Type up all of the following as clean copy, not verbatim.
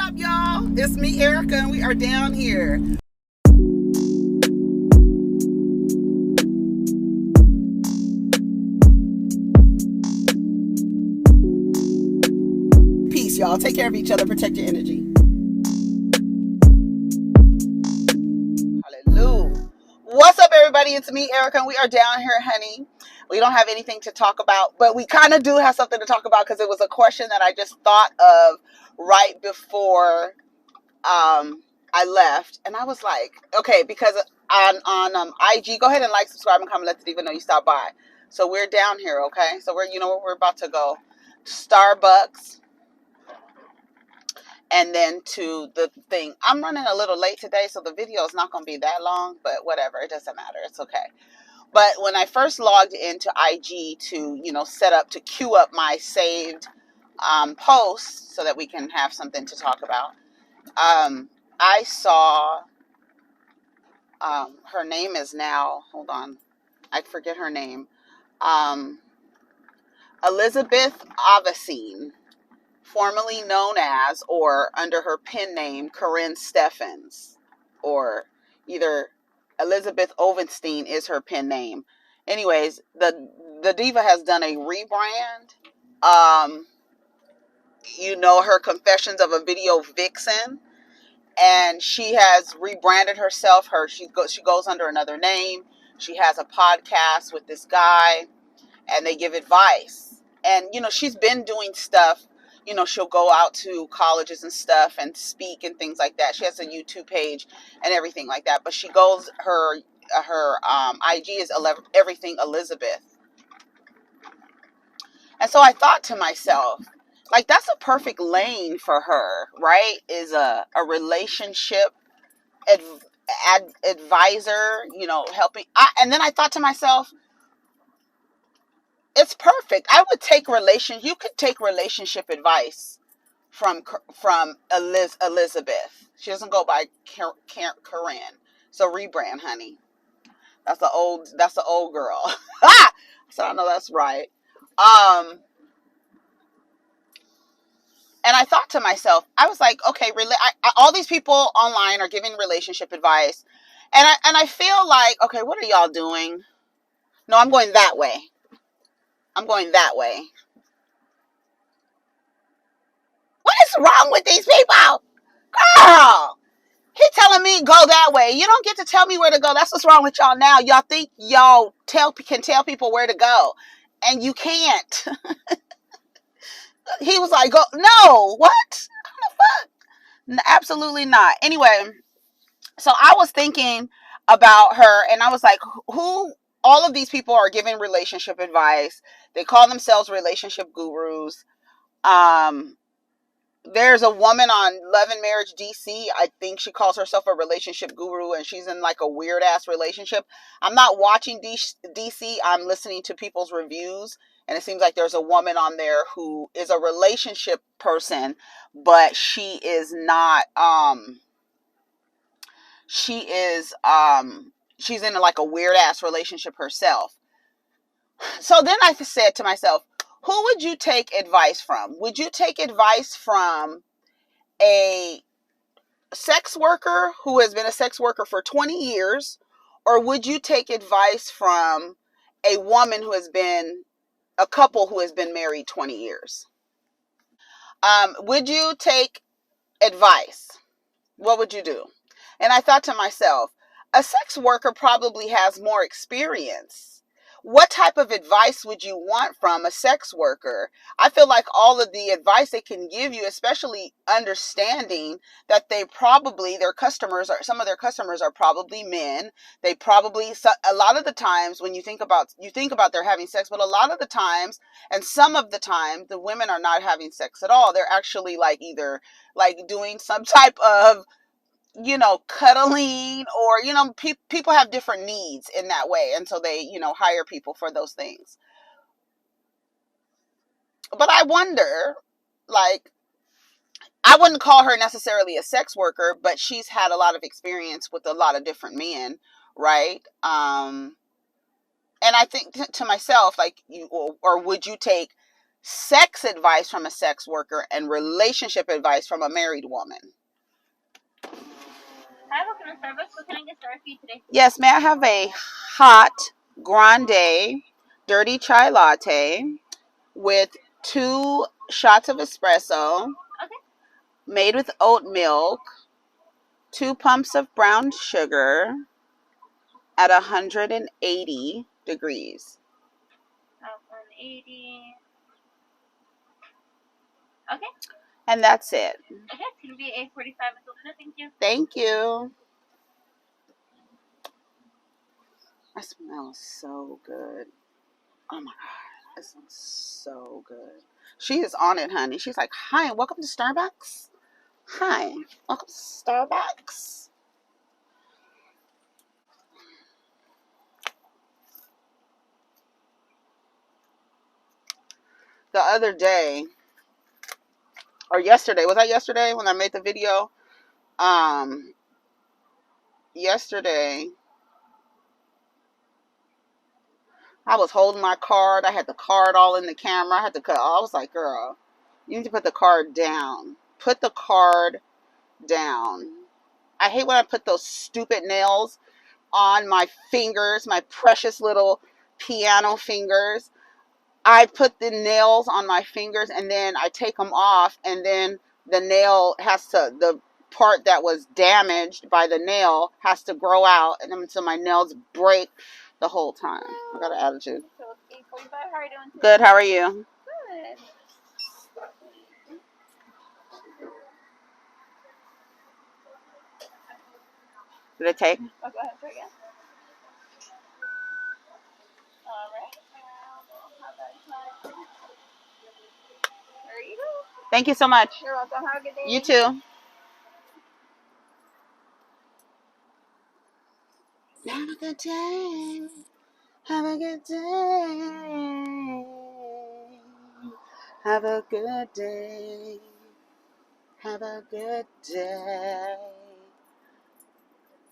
up, y'all? It's me, Erica, and we are down here. Peace, y'all. Take care of each other. Protect your energy. Hallelujah. What's up, everybody? It's me, Erica, and we are down here, honey. We don't have anything to talk about, but we kind of do have something to talk about because it was a question that I just thought of right before I left, and I was like, okay, because on IG, go ahead and like, subscribe, and comment. Let the diva know you stopped by. So we're down here, okay? So we're, where we're about to go, Starbucks, and then to the thing. I'm running a little late today, so the video is not going to be that long, but whatever, it doesn't matter. It's okay. But when I first logged into IG to, set up to queue up my saved posts so that we can have something to talk about, I saw. Her name is now, hold on, I forget her name. Elizabeth Avicine, formerly known as, or under her pen name, Corinne Steffens, or either Elizabeth Ovenstein is her pen name. Anyways, the diva has done a rebrand. Her Confessions of a Video Vixen. And she has rebranded herself. She goes under another name. She has a podcast with this guy, and they give advice. And she's been doing stuff. She'll go out to colleges and stuff and speak and things like that. She has a YouTube page and everything like that. But she goes her IG is everything Elizabeth. And so I thought to myself, like, that's a perfect lane for her, right? Is a relationship advisor, helping. And then I thought to myself, it's perfect. You could take relationship advice from Elizabeth. She doesn't go by Corinne. So rebrand, honey. That's the old girl. So I know that's right. And I thought to myself, I was like, okay, all these people online are giving relationship advice. And I feel like, okay, what are y'all doing? No, I'm going that way. I'm going that way. What is wrong with these people? Girl, he telling me go that way. You don't get to tell me where to go. That's what's wrong with y'all now. Y'all think y'all can tell people where to go. And you can't. He was like, go, no, what? What the fuck? Absolutely not. Anyway, so I was thinking about her, and I was like, who? All of these people are giving relationship advice. They call themselves relationship gurus. There's a woman on Love and Marriage DC. I think she calls herself a relationship guru, and she's in like a weird ass relationship. I'm not watching DC. I'm listening to people's reviews, and it seems like there's a woman on there who is a relationship person, but she is not. She's in like a weird ass relationship herself. So then I said to myself, who would you take advice from? Would you take advice from a sex worker who has been a sex worker for 20 years? Or would you take advice from a woman a couple who has been married 20 years? Would you take advice? What would you do? And I thought to myself, a sex worker probably has more experience. What type of advice would you want from a sex worker? I feel like all of the advice they can give you, especially understanding that some of their customers are probably men. A lot of the times when you think about they're having sex, but a lot of the times, and some of the time, the women are not having sex at all. They're actually like either like doing some type of cuddling, or people have different needs in that way, and so they hire people for those things. But I wonder, like, I wouldn't call her necessarily a sex worker, but she's had a lot of experience with a lot of different men, right? And I think to myself, like, or would you take sex advice from a sex worker, and relationship advice from a married woman. Hi, welcome to Starbucks. What can I get started for you today? Yes, may I have a hot grande dirty chai latte with 2 shots of espresso, Okay. made with oat milk, 2 pumps of brown sugar at 180 degrees. 180. Okay. And that's it. Okay, it's going to be a 45 until dinner. Thank you. Thank you. That smells so good. Oh my God. That smells so good. She is on it, honey. She's like, hi, welcome to Starbucks. Hi, welcome to Starbucks. The other day, or yesterday, was that yesterday when I made the video? Yesterday, I was holding my card. I had the card all in the camera. I had to cut. I was like, girl, you need to put the card down. Put the card down. I hate when I put those stupid nails on my fingers, my precious little piano fingers. I put the nails on my fingers and then I take them off, and then the nail has to, the part that was damaged by the nail has to grow out, and until my nails break the whole time. I got an attitude. So it's 8:45. How are you doing today? Good, how are you? Good. Did it take? Oh, go ahead. Try again. All right. There you go. Thank you so much. You're welcome. Have a good day. You too. Have a good day. Have a good day. Have a good day. Have a good day.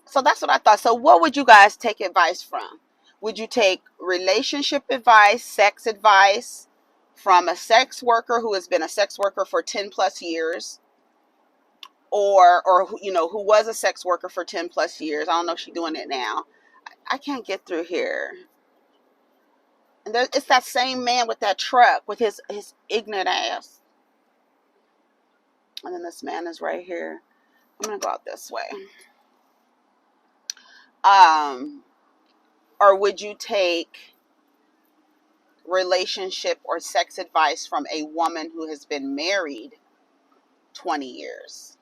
So that's what I thought. So what would you guys take advice from? Would you take relationship advice, sex advice from a sex worker who has been a sex worker for 10 plus years? Or you know, who was a sex worker for 10 plus years? I don't know if she's doing it now. I can't get through here. And it's that same man with that truck with his ignorant ass. And then this man is right here. I'm gonna go out this way. Or would you take relationship or sex advice from a woman who has been married 20 years?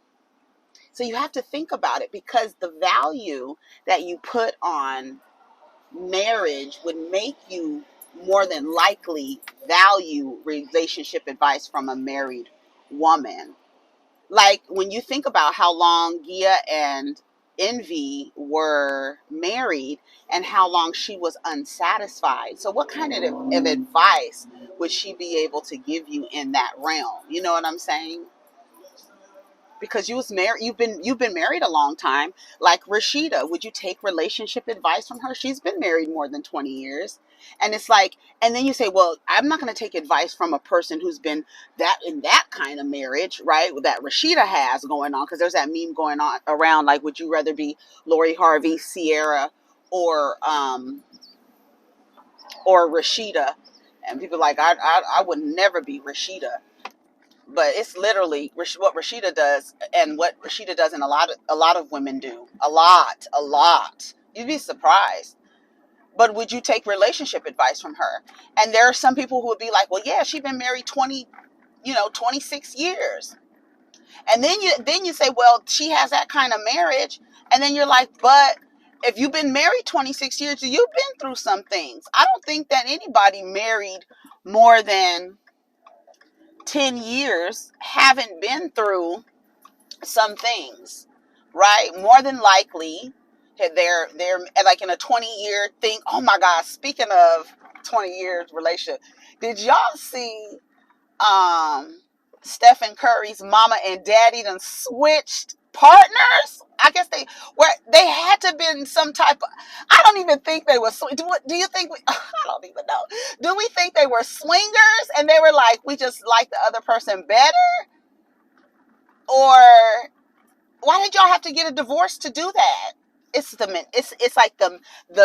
So you have to think about it, because the value that you put on marriage would make you more than likely value relationship advice from a married woman. Like when you think about how long Gia and Envy were married and how long she was unsatisfied. So what kind of advice would she be able to give you in that realm? You know what I'm saying? Because you was married, you've been married a long time. Like Rashida, would you take relationship advice from her? She's been married more than 20 years. And it's like, and then you say, well, I'm not going to take advice from a person who's been that in that kind of marriage, right? That Rashida has going on, because there's that meme going on around, like, would you rather be Lori Harvey, Sierra, or Rashida? And people are like, I would never be Rashida. But it's literally what Rashida does, and what Rashida does, and a lot of women do. A lot. You'd be surprised. But would you take relationship advice from her? And there are some people who would be like, well, yeah, she's been married 26 years. And then you say, well, she has that kind of marriage. And then you're like, but if you've been married 26 years, you've been through some things. I don't think that anybody married more than 10 years haven't been through some things, right? More than likely, they're like in a 20-year thing. Oh my God, speaking of 20 years relationship, did y'all see Stephen Curry's mama and daddy done switched? partners. I guess they had to have been some type of, I don't even think they were, do you think, I don't even know. Do we think they were swingers and they were like, we just like the other person better? Or why did y'all have to get a divorce to do that? It's like the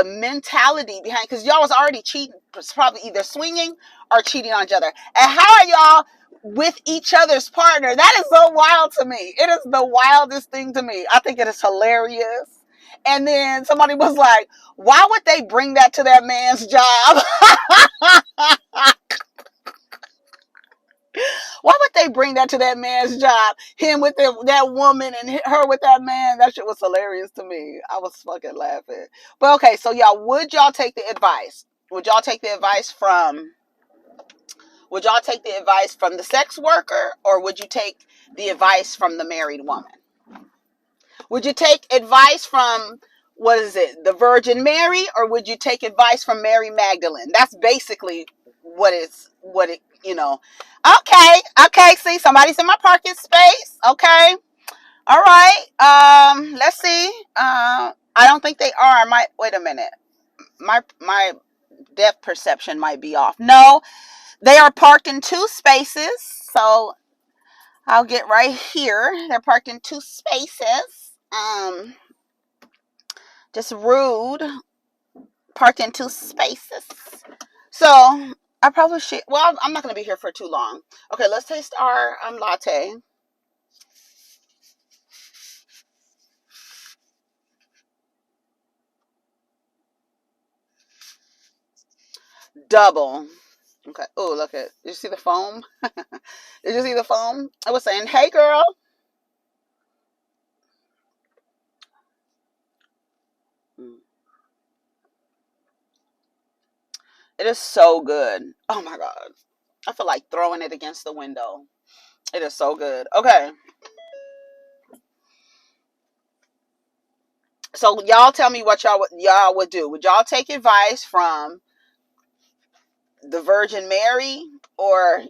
mentality behind, because y'all was already cheating, probably either swinging or cheating on each other. And how are y'all with each other's partner? That is so wild to me. It is the wildest thing to me. I think it is hilarious. And then somebody was like, why would they bring that to that man's job? Why would they bring that to that man's job? Him with that woman and her with that man. That shit was hilarious to me. I was fucking laughing. But okay, so y'all, would y'all take the advice? Would y'all take the advice from the sex worker, or would you take the advice from the married woman? Would you take advice from, what is it, the Virgin Mary, or would you take advice from Mary Magdalene? That's basically what it, Okay, see, somebody's in my parking space. Okay. All right. Let's see. I don't think they are. Wait a minute. My depth perception might be off. No, they are parked in 2 spaces. So I'll get right here. They're parked in 2 spaces. Just rude. Parked in 2 spaces. So I probably should. Well, I'm not going to be here for too long. Okay, let's taste our latte. Double. Okay. Oh, look at. Did you see the foam? Did you see the foam? I was saying, hey, girl. It is so good. Oh my God. I feel like throwing it against the window. It is so good. Okay. So y'all tell me what y'all would do. Would y'all take advice from the Virgin Mary or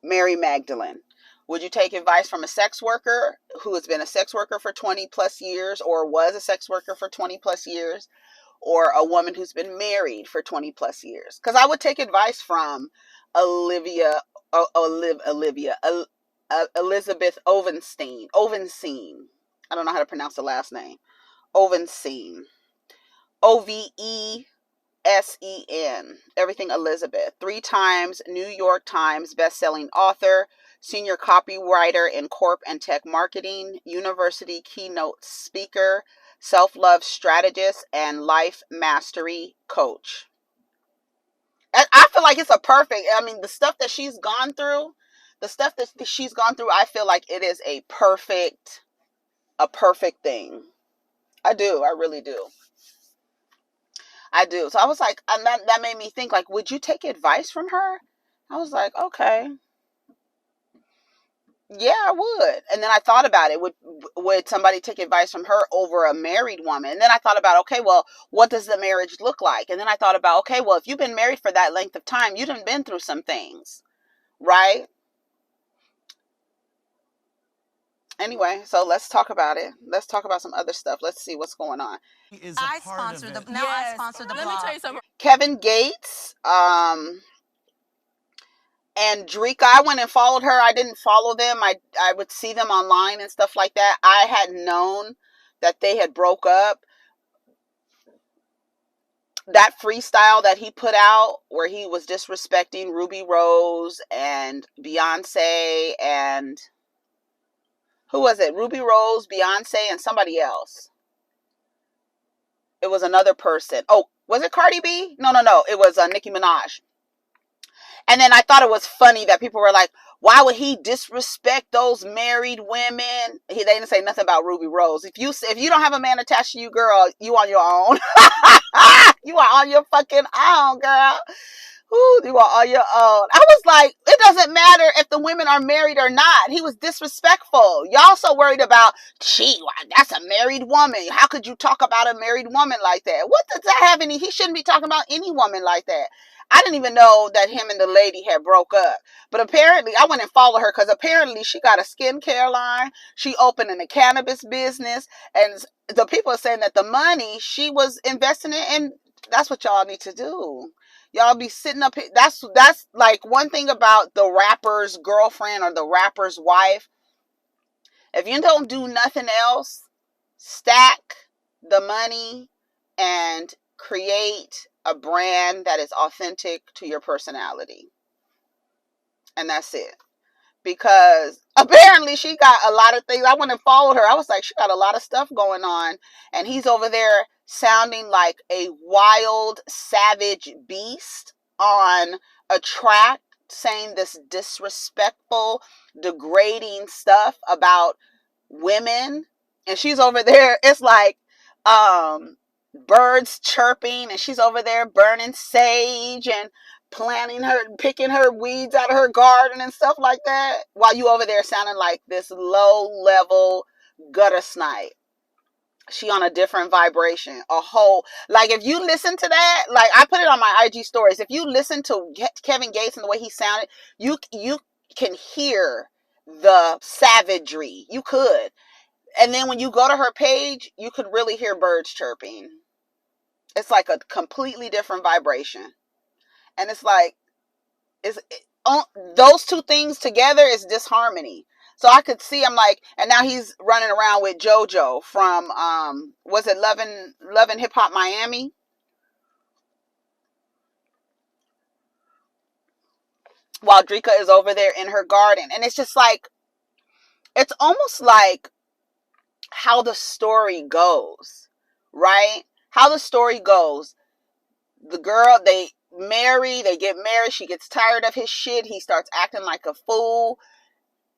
Mary Magdalene? Would you take advice from a sex worker who has been a sex worker for 20 plus years, or was a sex worker for 20 plus years, or a woman who's been married for 20 plus years? Because I would take advice from Elizabeth Ovenstein. I don't know how to pronounce the last name. Ovenstein. Oven. Everything Elizabeth. 3 times New York Times bestselling author, senior copywriter in corp and tech marketing, university keynote speaker, self-love strategist, and life mastery coach. I feel like it's a perfect, the stuff that she's gone through, I feel like it is a perfect thing. I do. I really do. I do. So I was like, and that made me think, like, would you take advice from her? I was like, okay. Yeah, I would. And then I thought about it. Would somebody take advice from her over a married woman? And then I thought about, okay, well, what does the marriage look like? And then I thought about, okay, well, if you've been married for that length of time, you done been through some things, right? Anyway, so let's talk about it. Let's talk about some other stuff. Let's see what's going on. I sponsor the blog. Let me tell you something. Kevin Gates, and Dreka, I went and followed her. I didn't follow them. I would see them online and stuff like that. I had known that they had broke up. That freestyle that he put out where he was disrespecting Ruby Rose and Beyonce and who was it? Ruby Rose, Beyonce, and somebody else. It was another person. Oh, was it Cardi B? No. It was Nicki Minaj. And then I thought it was funny that people were like, why would he disrespect those married women? They didn't say nothing about Ruby Rose. If you don't have a man attached to you, girl, you on your own. You are on your fucking own, girl. Ooh, you are on your own. I was like, it doesn't matter if the women are married or not. He was disrespectful. Y'all so worried about, gee, that's a married woman. How could you talk about a married woman like that? What does that have any? He shouldn't be talking about any woman like that. I didn't even know that him and the lady had broke up. But apparently, I went and followed her because apparently she got a skincare line. She opened in a cannabis business. And the people are saying that the money she was investing in, and that's what y'all need to do. Y'all be sitting up here. That's like one thing about the rapper's girlfriend or the rapper's wife. If you don't do nothing else, stack the money and create a brand that is authentic to your personality. And that's it. Because apparently she got a lot of things. I went and followed her. I was like, she got a lot of stuff going on. And he's over there sounding like a wild, savage beast on a track, saying this disrespectful, degrading stuff about women. And she's over there. It's like birds chirping, and she's over there burning sage and picking her weeds out of her garden and stuff like that, while you over there sounding like this low level gutter snipe. She on a different vibration, a whole, like if you listen to that, like I put it on my IG stories, if you listen to Kevin Gates and the way he sounded, you can hear the savagery. You could. And then when you go to her page, you could really hear birds chirping. It's like a completely different vibration. And it's like, those two things together is disharmony. So I could see, I'm like, and now he's running around with JoJo from, was it Lovin' Hip Hop Miami? While Dreka is over there in her garden. And it's just like, it's almost like how the story goes, right? How the story goes. The girl, they get married. She gets tired of his shit. He starts acting like a fool.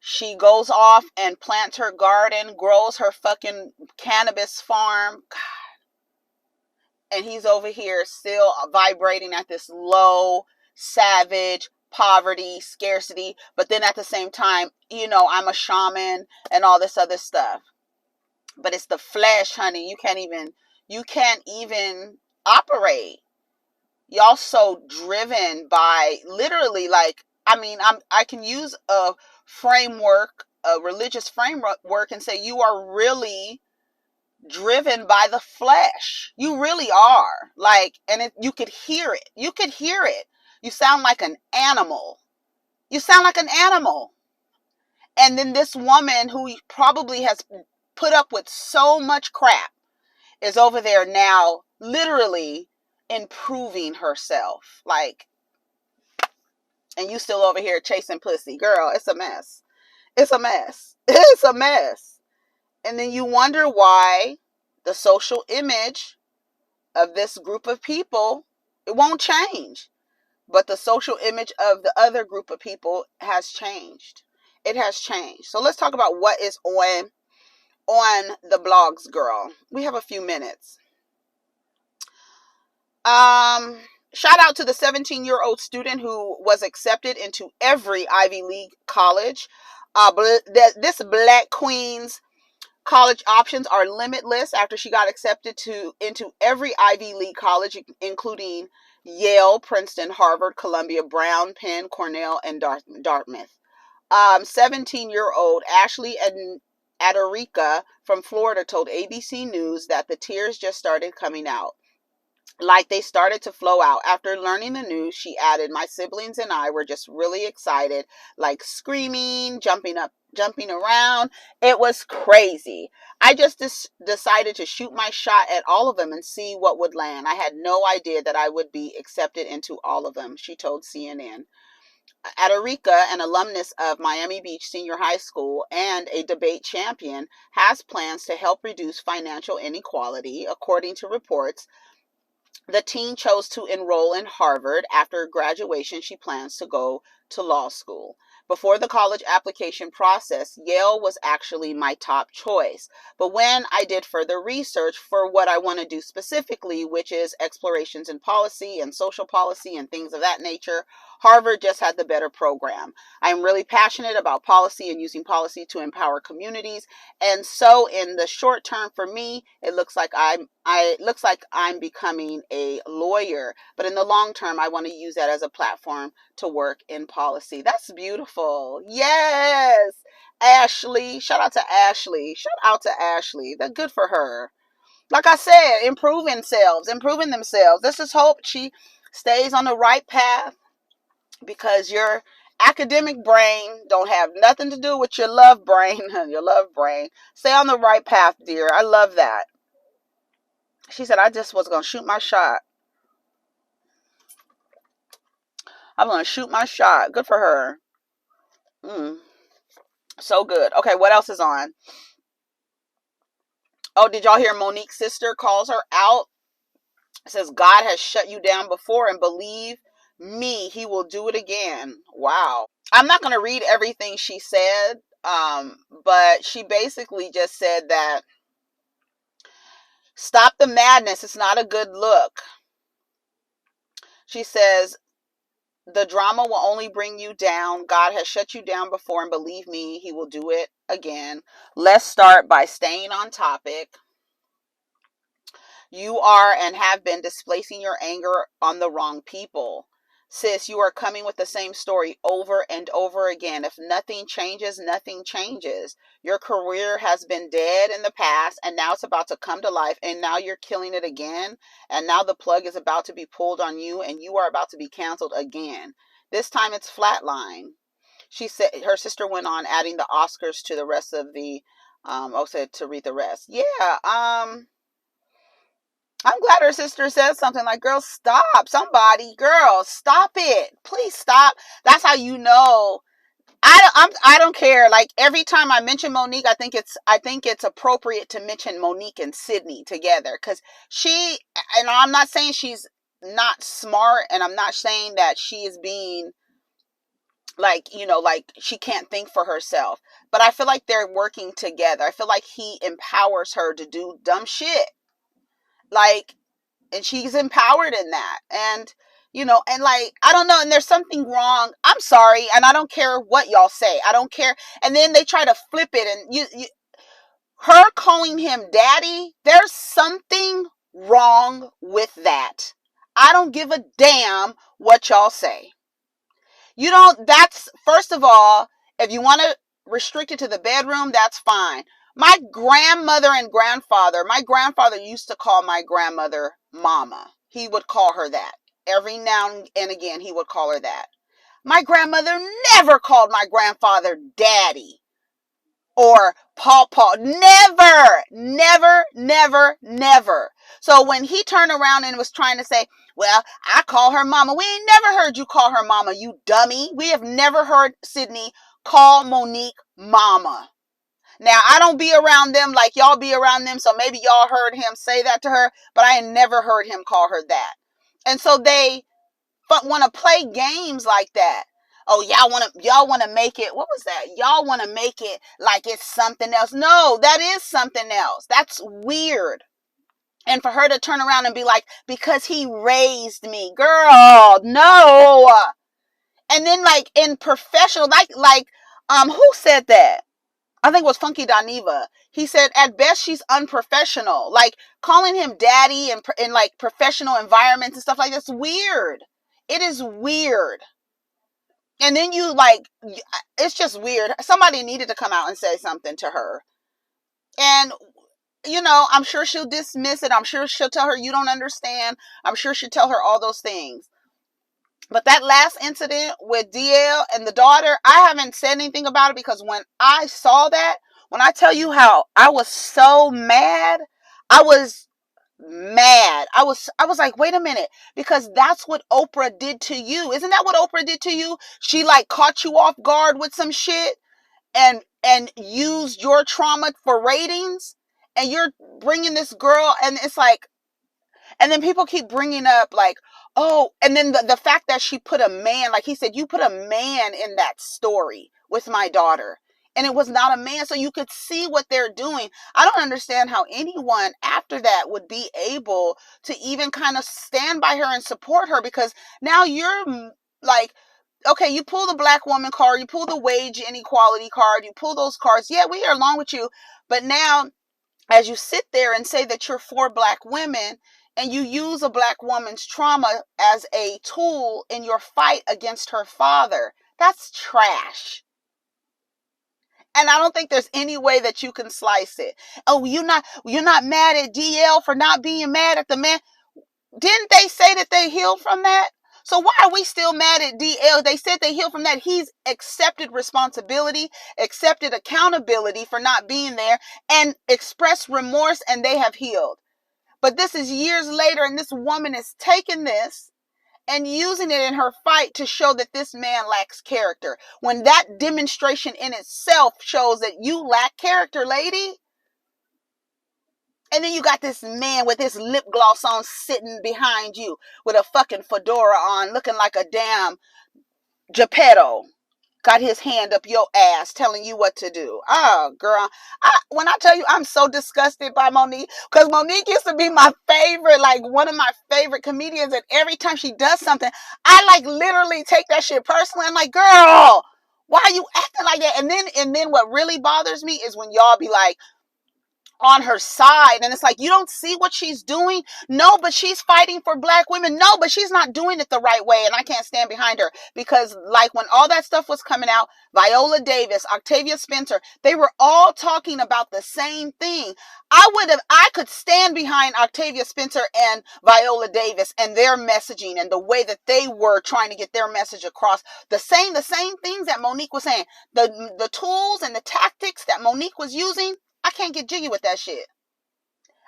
She goes off and plants her garden, grows her fucking cannabis farm. And he's over here still vibrating at this low, savage, poverty, scarcity. But then at the same time, I'm a shaman and all this other stuff. But it's the flesh, honey. You can't even operate. Y'all so driven by literally, like, I can use a framework, a religious framework, and say you are really driven by the flesh. You really are. Like, and you could hear it. You could hear it. You sound like an animal. You sound like an animal. And then this woman who probably has put up with so much crap is over there now literally improving herself. Like, and you still over here chasing pussy. Girl, it's a mess. It's a mess. It's a mess. And then you wonder why the social image of this group of people, it won't change. But the social image of the other group of people has changed. It has changed. So let's talk about what is on the blogs, girl. We have a few minutes. Shout out to the 17-year-old student who was accepted into every Ivy League college. This Black Queen's college options are limitless after she got accepted into every Ivy League college, including Yale, Princeton, Harvard, Columbia, Brown, Penn, Cornell, and Dartmouth. 17-year-old Ashley Aderica from Florida told ABC News that the tears just started coming out. Like they started to flow out. After learning the news, she added, "My siblings and I were just really excited, like screaming, jumping around. It was crazy. I just decided to shoot my shot at all of them and see what would land. I had no idea that I would be accepted into all of them," she told CNN. Aderica, an alumnus of Miami Beach Senior High School and a debate champion, has plans to help reduce financial inequality. According to reports, the teen chose to enroll in Harvard. After graduation, she plans to go to law school. Before the college application process, Yale was actually my top choice. But when I did further research for what I want to do specifically, which is explorations in policy and social policy and things of that nature, Harvard just had the better program. I'm really passionate about policy and using policy to empower communities. And so in the short term for me, it looks like I'm becoming a lawyer. But in the long term, I want to use that as a platform to work in policy. That's beautiful. Yes. Ashley. Shout out to Ashley. Shout out to Ashley. That's good for her. Like I said, improving themselves. This is hope she stays on the right path, because your academic brain don't have nothing to do with your love brain. Your love brain. Stay on the right path, dear. I love that. She said, I just was going to shoot my shot. I'm going to shoot my shot. Good for her. So good. Okay, what else is on? Oh, did y'all hear Monique's sister calls her out? Says, God has shut you down before, and believe me, he will do it again. Wow. I'm not going to read everything she said, but she basically just said that stop the madness. It's not a good look. She says, the drama will only bring you down. God has shut you down before, and believe me, he will do it again. Let's start by staying on topic. You are and have been displacing your anger on the wrong people. Sis, you are coming with the same story over and over again. If nothing changes, nothing changes. Your career has been dead in the past, and now it's about to come to life, and now you're killing it again, and now the plug is about to be pulled on you, and you are about to be canceled again. This time it's flatline. She said, her sister went on adding the Oscars to the rest of the, said to read the rest. Yeah, I'm glad her sister said something like, girl, stop. Somebody, girl, stop it. Please stop. That's how you know. I don't care. Like, every time I mention Monique, I think it's appropriate to mention Monique and Sydney together, because and I'm not saying she's not smart, and I'm not saying that she is being like, like she can't think for herself, but I feel like they're working together. I feel like he empowers her to do dumb shit. Like, and she's empowered in that. And, and like, I don't know. And there's something wrong. I'm sorry. And I don't care what y'all say. I don't care. And then they try to flip it. And her calling him daddy, there's something wrong with that. I don't give a damn what y'all say. That's, first of all, if you want to restrict it to the bedroom, that's fine. My grandmother and grandfather, my grandfather used to call my grandmother mama. He would call her that. Every now and again, he would call her that. My grandmother never called my grandfather daddy or pawpaw. Never, never, never, never. So when he turned around and was trying to say, well, I call her mama. We ain't never heard you call her mama, you dummy. We have never heard Sydney call Monique mama. Now, I don't be around them like y'all be around them, so maybe y'all heard him say that to her, but I ain't never heard him call her that. And so they want to play games like that. Oh, y'all want to make it, what was that? Y'all want to make it like it's something else. No, that is something else. That's weird. And for her to turn around and be like, because he raised me. Girl, no. And then like in professional, who said that? I think it was Funky Daniva. He said, at best, she's unprofessional. Like, calling him daddy in like professional environments and stuff like that's weird. It is weird. And then it's just weird. Somebody needed to come out and say something to her. And, I'm sure she'll dismiss it. I'm sure she'll tell her you don't understand. I'm sure she'll tell her all those things. But that last incident with DL and the daughter, I haven't said anything about it, because when I saw that, when I tell you how I was so mad, I was mad. I was like, wait a minute, because that's what Oprah did to you. Isn't that what Oprah did to you? She like caught you off guard with some shit and used your trauma for ratings, and you're bringing this girl, and it's like, and then people keep bringing up like, Oh, and then the fact that she put a man, like he said, you put a man in that story with my daughter. And it was not a man, so you could see what they're doing. I don't understand how anyone after that would be able to even kind of stand by her and support her, because now you're like, okay, you pull the black woman card, you pull the wage inequality card, you pull those cards. Yeah, we are along with you. But now, as you sit there and say that you're for black women, and you use a black woman's trauma as a tool in your fight against her father, that's trash. And I don't think there's any way that you can slice it. Oh, you're not mad at DL for not being mad at the man. Didn't they say that they healed from that? So why are we still mad at DL? They said they healed from that. He's accepted responsibility, accepted accountability for not being there, and expressed remorse, and they have healed. But this is years later, and this woman is taking this and using it in her fight to show that this man lacks character, when that demonstration in itself shows that you lack character, lady. And then you got this man with his lip gloss on sitting behind you with a fucking fedora on, looking like a damn Geppetto. Got his hand up your ass telling you what to do. Oh, girl. When I tell you I'm so disgusted by Monique, because Monique used to be my favorite, like one of my favorite comedians, and every time she does something, I like literally take that shit personally. I'm like, girl, why are you acting like that? And then what really bothers me is when y'all be like, on her side, and it's like, you don't see what she's doing? No, but she's fighting for black women. No, but she's not doing it the right way, and I can't stand behind her. Because like when all that stuff was coming out, Viola Davis, Octavia Spencer, they were all talking about the same thing. I could stand behind Octavia Spencer and Viola Davis and their messaging and the way that they were trying to get their message across. The same things that Monique was saying, the tools and the tactics that Monique was using. I can't get jiggy with that shit.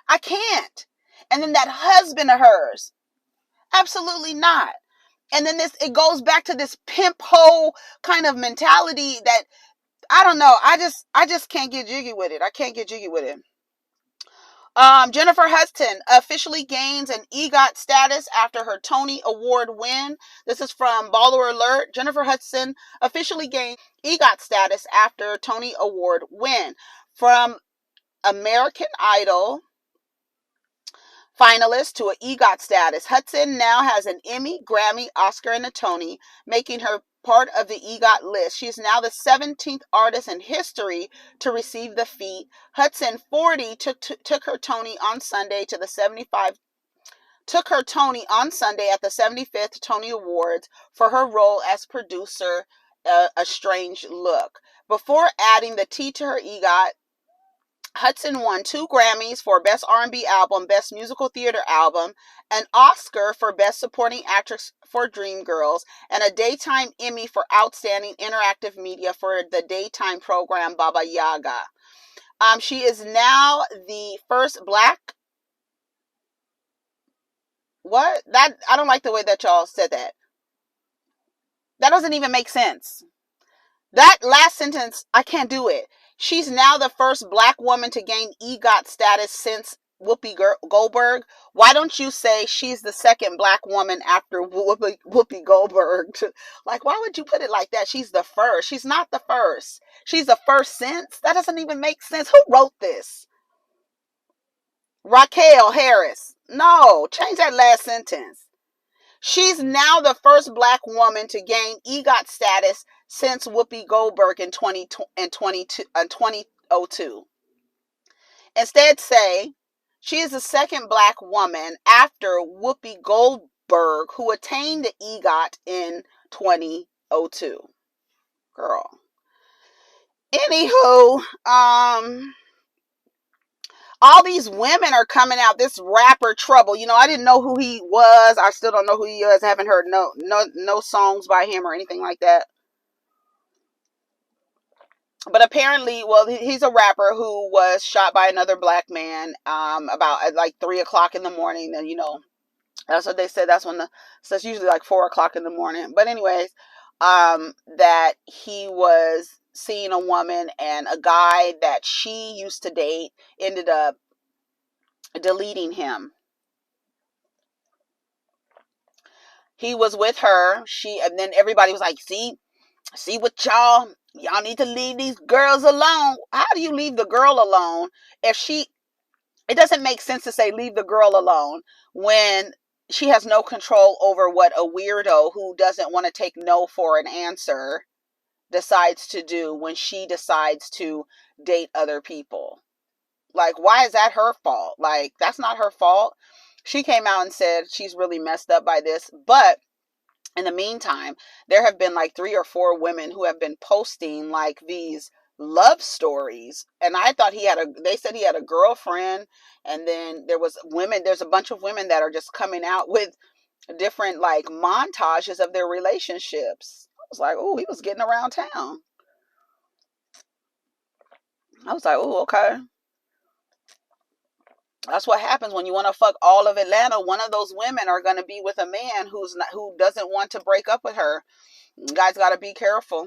I can't. And then that husband of hers, absolutely not. And then it goes back to this pimp hoe kind of mentality that, I don't know. I just can't get jiggy with it. I can't get jiggy with it. Jennifer Hudson officially gains an EGOT status after her Tony Award win. This is from Baller Alert. Jennifer Hudson officially gained EGOT status after Tony Award win. From American Idol finalist to an EGOT status, Hudson now has an Emmy, Grammy, Oscar, and a Tony, making her part of the EGOT list. She's now the 17th artist in history to receive the feat. Hudson, 40, took her Tony on Sunday to the 75. Took her Tony on Sunday at the 75th Tony Awards for her role as producer, A Strange Look. Before adding the T to her EGOT, Hudson won 2 Grammys for Best R&B Album, Best Musical Theater Album, an Oscar for Best Supporting Actress for Dreamgirls, and a Daytime Emmy for Outstanding Interactive Media for the daytime program Baba Yaga. She is now the first black... What? I don't like the way that y'all said that. That doesn't even make sense. That last sentence, I can't do it. She's now the first black woman to gain EGOT status since Whoopi Goldberg. Why don't you say she's the second black woman after Whoopi Goldberg? Like, why would you put it like that? She's the first. She's not the first. She's the first since. That doesn't even make sense. Who wrote this? Raquel Harris. No, change that last sentence. She's now the first black woman to gain EGOT status since Whoopi Goldberg in 2002. Instead, say, she is the second black woman after Whoopi Goldberg, who attained the EGOT in 2002. Girl. Anywho, all these women are coming out. This rapper Trouble, I didn't know who he was. I still don't know who he is. I haven't heard no songs by him or anything like that. But apparently, he's a rapper who was shot by another black man about at like 3 o'clock in the morning. And that's what they said. So it's usually like 4 o'clock in the morning. But anyways, that he was seeing a woman, and a guy that she used to date ended up deleting him. he was with her. And then everybody was like, see what y'all need to leave these girls alone. How do you leave the girl alone if it doesn't make sense to say leave the girl alone when she has no control over what a weirdo who doesn't want to take no for an answer decides to do when she decides to date other people. Like, why is that her fault? Like, that's not her fault. She came out and said she's really messed up by this. But in the meantime, there have been like 3 or 4 women who have been posting like these love stories. And I thought they said he had a girlfriend. And then there's a bunch of women that are just coming out with different like montages of their relationships. I was like, oh, he was getting around town. I was like, oh, okay. That's what happens when you want to fuck all of Atlanta. One of those women are going to be with a man who doesn't want to break up with her. You guys got to be careful.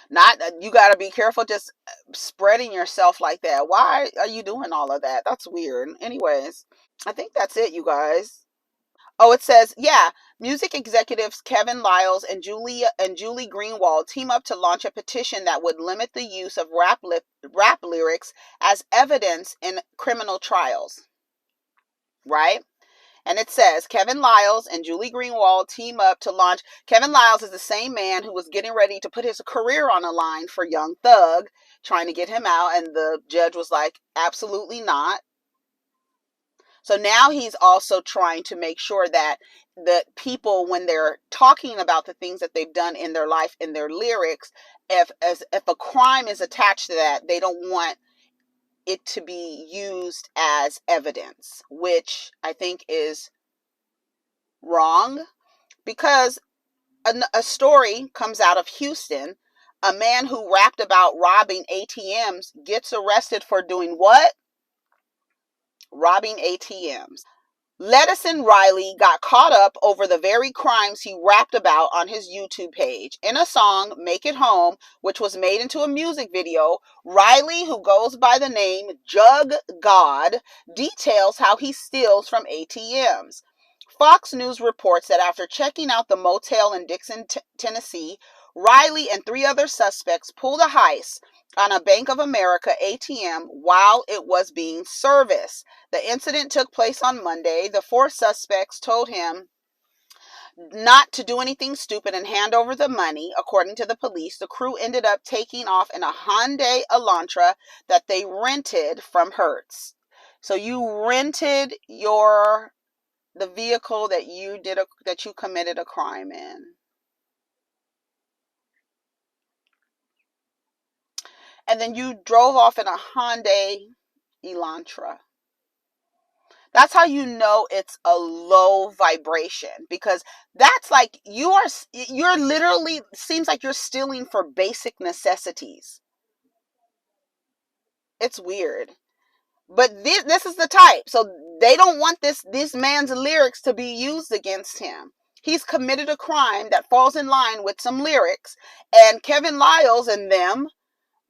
You got to be careful just spreading yourself like that. Why are you doing all of that? That's weird. Anyways, I think that's it, you guys. Oh, it says, yeah, music executives Kevin Liles and Julie Greenwald team up to launch a petition that would limit the use of rap lyrics as evidence in criminal trials. Right? And it says Kevin Liles and Julie Greenwald team up to launch. Kevin Liles is the same man who was getting ready to put his career on the line for Young Thug, trying to get him out. And the judge was like, absolutely not. So now he's also trying to make sure that the people, when they're talking about the things that they've done in their life, in their lyrics, if a crime is attached to that, they don't want it to be used as evidence, which I think is wrong, because a story comes out of Houston. A man who rapped about robbing ATMs gets arrested for doing what? Robbing ATMs. Ledison Riley got caught up over the very crimes he rapped about on his YouTube page. In a song, Make It Home, which was made into a music video, Riley, who goes by the name Jug God, details how he steals from ATMs. Fox News reports that after checking out the motel in Dixon, Tennessee, Riley and 3 other suspects pulled a heist on a Bank of America ATM while it was being serviced. The incident took place on Monday. The 4 suspects told him not to do anything stupid and hand over the money. According to the police, the crew ended up taking off in a Hyundai Elantra that they rented from Hertz. So you rented the vehicle that you committed a crime in. And then you drove off in a Hyundai Elantra. That's how you know it's a low vibration, because that's like you're literally, seems like you're stealing for basic necessities. It's weird. But this is the type. So they don't want this man's lyrics to be used against him. He's committed a crime that falls in line with some lyrics, and Kevin Liles and them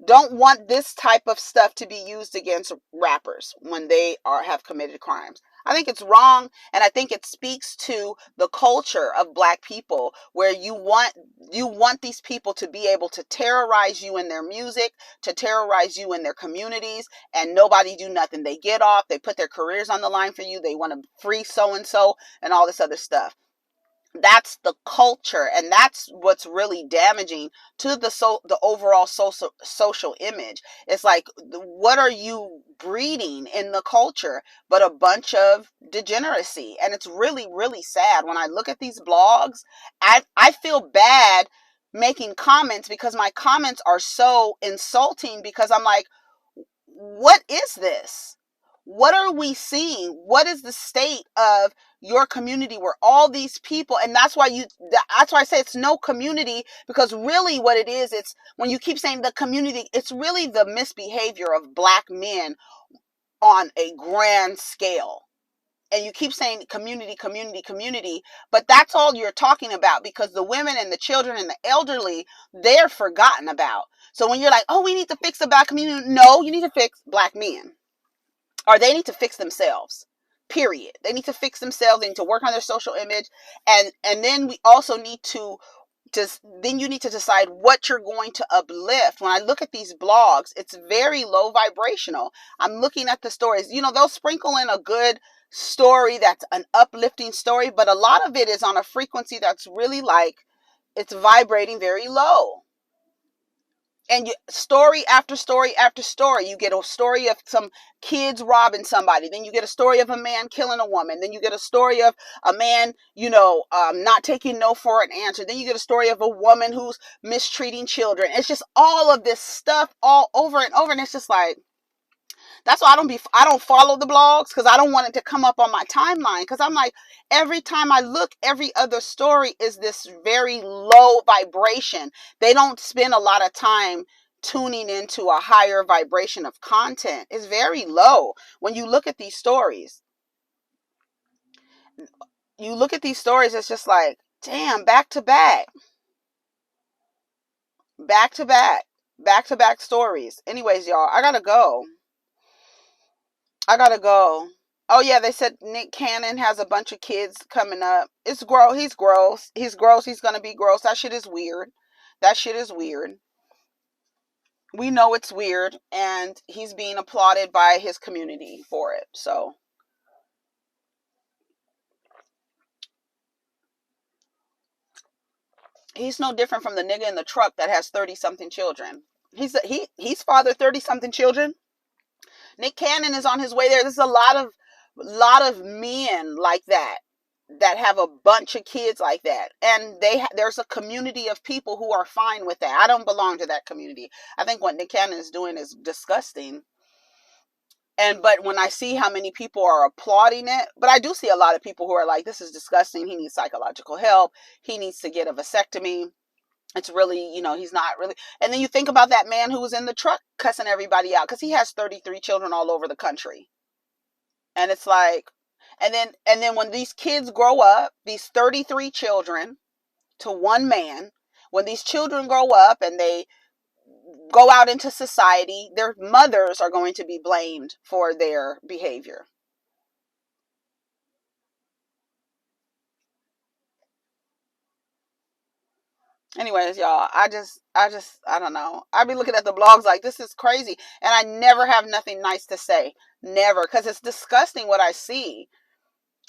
don't want this type of stuff to be used against rappers when they have committed crimes. I think it's wrong, and I think it speaks to the culture of Black people, where you want these people to be able to terrorize you in their music, to terrorize you in their communities, and nobody do nothing. They get off, they put their careers on the line for you, they want to free so-and-so and all this other stuff. That's the culture, and that's what's really damaging to the overall social image. It's like, what are you breeding in the culture but a bunch of degeneracy? And it's really, really sad. When I look at these blogs, I feel bad making comments, because my comments are so insulting, because I'm like, what is this? What are we seeing? What is the state of your community where all these people, and that's why I say it's no community, because really what it is, it's when you keep saying the community, it's really the misbehavior of Black men on a grand scale. And you keep saying community, community, community, but that's all you're talking about, because the women and the children and the elderly, they're forgotten about. So when you're like, oh, we need to fix the Black community, no, you need to fix Black men. Or they need to fix themselves. period. They need to fix themselves. They need to work on their social image. And then we also need to then you need to decide what you're going to uplift. When I look at these blogs, it's very low vibrational. I'm looking at the stories. They'll sprinkle in a good story that's an uplifting story, but a lot of it is on a frequency that's really like, it's vibrating very low. And story after story after story, you get a story of some kids robbing somebody. Then you get a story of a man killing a woman. Then you get a story of a man, not taking no for an answer. Then you get a story of a woman who's mistreating children. It's just all of this stuff all over and over. And it's just like, that's why I don't follow the blogs, because I don't want it to come up on my timeline. Because I'm like, every time I look, every other story is this very low vibration. They don't spend a lot of time tuning into a higher vibration of content. It's very low. When you look at these stories, it's just like, damn, back to back stories. Anyways, y'all, I gotta go. Oh yeah, they said Nick Cannon has a bunch of kids coming up. It's gross. He's gross. He's gonna be gross. That shit is weird. We know it's weird, and he's being applauded by his community for it. So he's no different from the nigga in the truck that has 30-something children. He's fathered 30-something children. Nick Cannon is on his way there. There's a lot of men like that have a bunch of kids like that, and there's a community of people who are fine with that. I don't belong to that community. I think what Nick Cannon is doing is disgusting. But when I see how many people are applauding it, but I do see a lot of people who are like, this is disgusting. He needs psychological help. He needs to get a vasectomy. It's really, he's not really. And then you think about that man who was in the truck cussing everybody out because he has 33 children all over the country. And it's like, and then when these kids grow up, these 33 children to one man, when these children grow up and they go out into society, their mothers are going to be blamed for their behavior. Anyways, y'all, I don't know. I be looking at the blogs like, this is crazy. And I never have nothing nice to say. Never. Because it's disgusting what I see.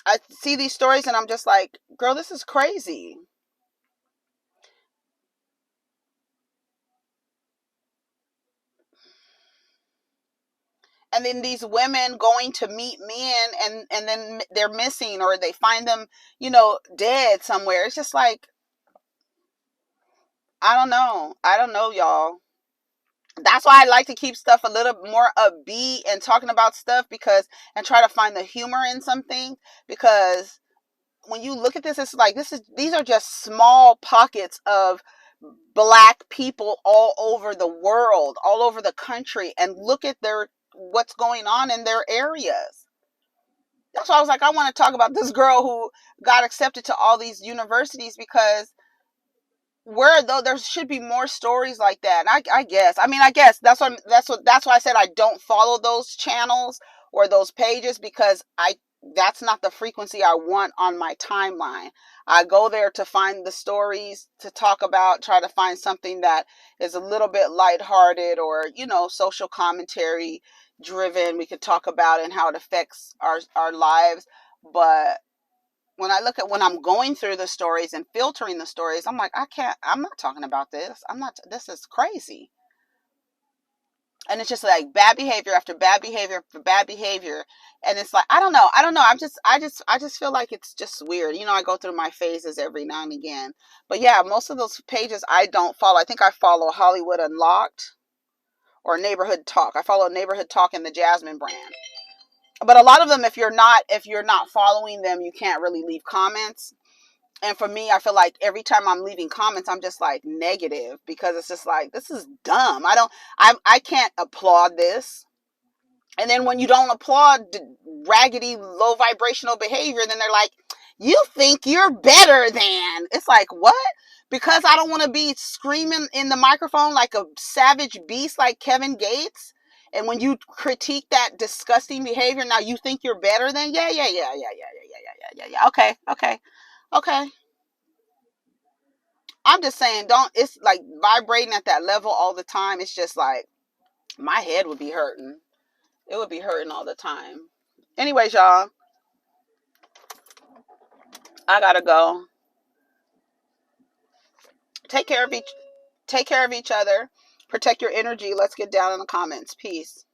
I see these stories and I'm just like, girl, this is crazy. And then these women going to meet men and then they're missing, or they find them, dead somewhere. It's just like, I don't know, y'all. That's why I like to keep stuff a little more upbeat and talking about stuff, and try to find the humor in something, because when you look at this, it's like, these are just small pockets of Black people all over the world, all over the country, and look at what's going on in their areas. That's why I was like, I want to talk about this girl who got accepted to all these universities, because there should be more stories like that. And I guess that's why I said I don't follow those channels or those pages, because that's not the frequency I want on my timeline. I go there to find the stories to talk about, try to find something that is a little bit lighthearted or, social commentary driven. We could talk about and how it affects our lives. But when I'm going through the stories and filtering the stories, I'm like, I'm not talking about this. This is crazy. And it's just like bad behavior after bad behavior after bad behavior. And it's like, I don't know. I just feel like it's just weird. I go through my phases every now and again. But yeah, most of those pages I don't follow. I think I follow Hollywood Unlocked or Neighborhood Talk. I follow Neighborhood Talk and the Jasmine brand. But a lot of them, if you're not following them, you can't really leave comments. And for me, I feel like every time I'm leaving comments, I'm just like negative, because it's just like, this is dumb. I can't applaud this. And then when you don't applaud raggedy, low vibrational behavior, then they're like, you think you're better than. It's like, what? Because I don't want to be screaming in the microphone like a savage beast like Kevin Gates. And when you critique that disgusting behavior, now you think you're better than, yeah. Okay. I'm just saying, it's like vibrating at that level all the time. It's just like, my head would be hurting. It would be hurting all the time. Anyways, y'all, I gotta go. Take care of each other. Protect your energy. Let's get down in the comments. Peace.